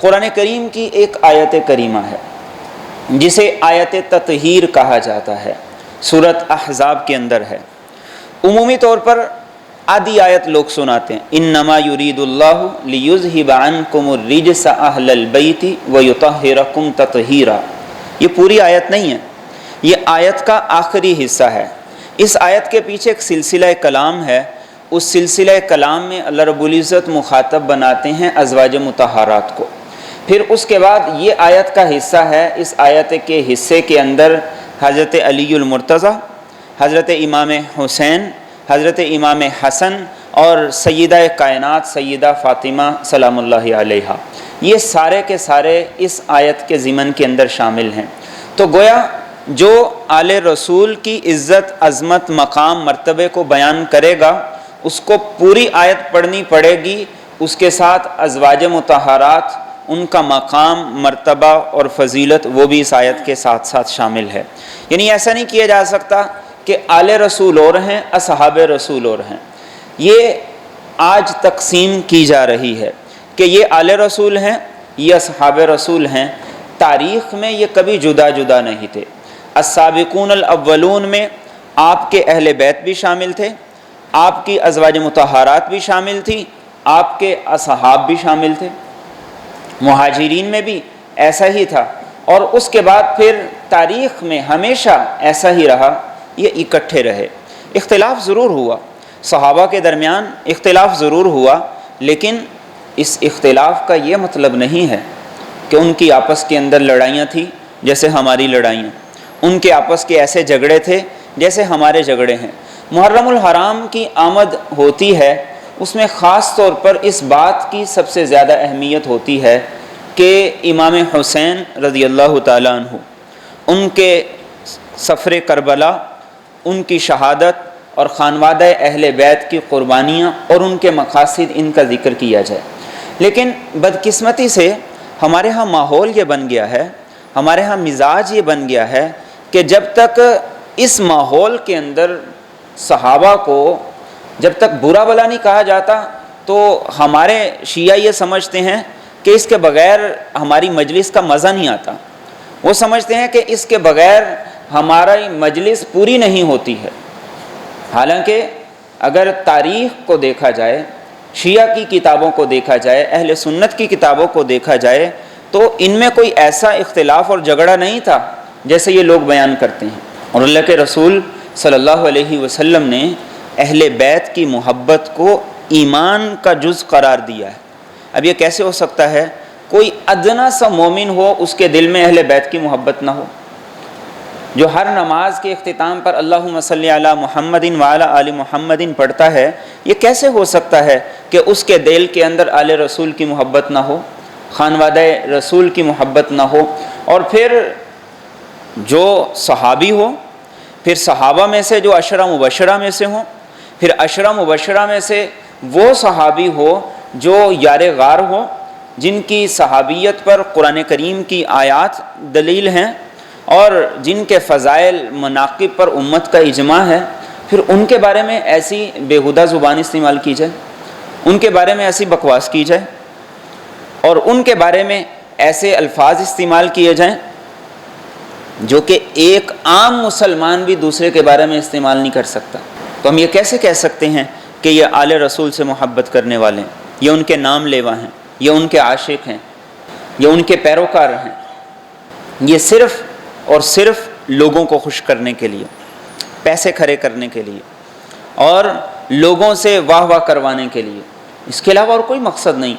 قرآن کریم کی ایک آیت کریمہ ہے جسے آیت تطہیر کہا جاتا ہے، سورۃ احزاب کے اندر ہے۔ عمومی طور پر آدھی آیت لوگ سناتے ہیں، انما یرید اللہ لیذہب عنکم الرجس اہل البیت ویطہرکم تطہیرا۔ یہ پوری آیت نہیں ہے، یہ آیت کا آخری حصہ ہے۔ اس آیت کے پیچھے ایک سلسلہ کلام ہے، اس سلسلہ کلام میں اللہ رب العزت مخاطب بناتے ہیں ازواج مطہرات کو۔ پھر اس کے بعد یہ آیت کا حصہ ہے، اس آیت کے حصے کے اندر حضرت علی المرتضیٰ، حضرت امام حسین، حضرت امام حسن اور سیدہ کائنات سیدہ فاطمہ سلام اللہ علیہا، یہ سارے کے سارے اس آیت کے ضمن کے اندر شامل ہیں۔ تو گویا جو آل رسول کی عزت، عظمت، مقام، مرتبے کو بیان کرے گا اس کو پوری آیت پڑھنی پڑے گی، اس کے ساتھ ازواج مطہرات، ان کا مقام، مرتبہ اور فضیلت وہ بھی اس آیت کے ساتھ ساتھ شامل ہے۔ یعنی ایسا نہیں کیا جا سکتا کہ آل رسول اور ہیں، اصحاب رسول اور ہیں۔ یہ آج تقسیم کی جا رہی ہے کہ یہ آل رسول ہیں، یہ اصحاب رسول ہیں۔ تاریخ میں یہ کبھی جدا جدا نہیں تھے۔ السابقون الاولون میں آپ کے اہل بیت بھی شامل تھے، آپ کی ازواج مطہرات بھی شامل تھی، آپ کے اصحاب بھی شامل تھے۔ مہاجرین میں بھی ایسا ہی تھا، اور اس کے بعد پھر تاریخ میں ہمیشہ ایسا ہی رہا، یہ اکٹھے رہے۔ اختلاف ضرور ہوا، صحابہ کے درمیان اختلاف ضرور ہوا، لیکن اس اختلاف کا یہ مطلب نہیں ہے کہ ان کی آپس کے اندر لڑائیاں تھیں جیسے ہماری لڑائیاں، ان کے آپس کے ایسے جھگڑے تھے جیسے ہمارے جھگڑے ہیں۔ محرم الحرام کی آمد ہوتی ہے، اس میں خاص طور پر اس بات کی سب سے زیادہ اہمیت ہوتی ہے کہ امام حسین رضی اللہ تعالیٰ عنہ، ان کے سفر کربلا، ان کی شہادت اور خانوادہ اہل بیت کی قربانیاں اور ان کے مقاصد، ان کا ذکر کیا جائے۔ لیکن بدقسمتی سے ہمارے ہاں ماحول یہ بن گیا ہے، ہمارے ہاں مزاج یہ بن گیا ہے کہ جب تک اس ماحول کے اندر صحابہ کو جب تک برا بلا نہیں کہا جاتا تو ہمارے شیعہ یہ سمجھتے ہیں کہ اس کے بغیر ہماری مجلس کا مزہ نہیں آتا۔ وہ سمجھتے ہیں کہ اس کے بغیر ہماری مجلس پوری نہیں ہوتی ہے۔ حالانکہ اگر تاریخ کو دیکھا جائے، شیعہ کی کتابوں کو دیکھا جائے، اہل سنت کی کتابوں کو دیکھا جائے، تو ان میں کوئی ایسا اختلاف اور جھگڑا نہیں تھا جیسے یہ لوگ بیان کرتے ہیں۔ اور اللہ کے رسول صلی اللہ علیہ وسلم نے اہل بیت کی محبت کو ایمان کا جز قرار دیا ہے۔ اب یہ کیسے ہو سکتا ہے کوئی ادنا سا مومن ہو اس کے دل میں اہل بیت کی محبت نہ ہو؟ جو ہر نماز کے اختتام پر اللہم صلی علی محمد وعلی آل محمد پڑھتا ہے، یہ کیسے ہو سکتا ہے کہ اس کے دل کے اندر آل رسول کی محبت نہ ہو، خانوادہ رسول کی محبت نہ ہو؟ اور پھر جو صحابی ہو، پھر صحابہ میں سے جو عشرہ مبشرہ میں سے ہوں، پھر عشرہ مبشرہ میں سے وہ صحابی ہو جو یار غار ہو، جن کی صحابیت پر قرآن کریم کی آیات دلیل ہیں اور جن کے فضائل مناقب پر امت کا اجماع ہے، پھر ان کے بارے میں ایسی بیہودہ زبان استعمال کی جائے، ان کے بارے میں ایسی بکواس کی جائے اور ان کے بارے میں ایسے الفاظ استعمال کیے جائیں جو کہ ایک عام مسلمان بھی دوسرے کے بارے میں استعمال نہیں کر سکتا۔ تو ہم یہ کیسے کہہ سکتے ہیں کہ یہ آل رسول سے محبت کرنے والے ہیں، یہ ان کے نام لیوا ہیں، یہ ان کے عاشق ہیں، یہ ان کے پیروکار ہیں؟ یہ صرف اور صرف لوگوں کو خوش کرنے کے لیے، پیسے کھڑے کرنے کے لیے اور لوگوں سے واہ واہ کروانے کے لیے، اس کے علاوہ اور کوئی مقصد نہیں۔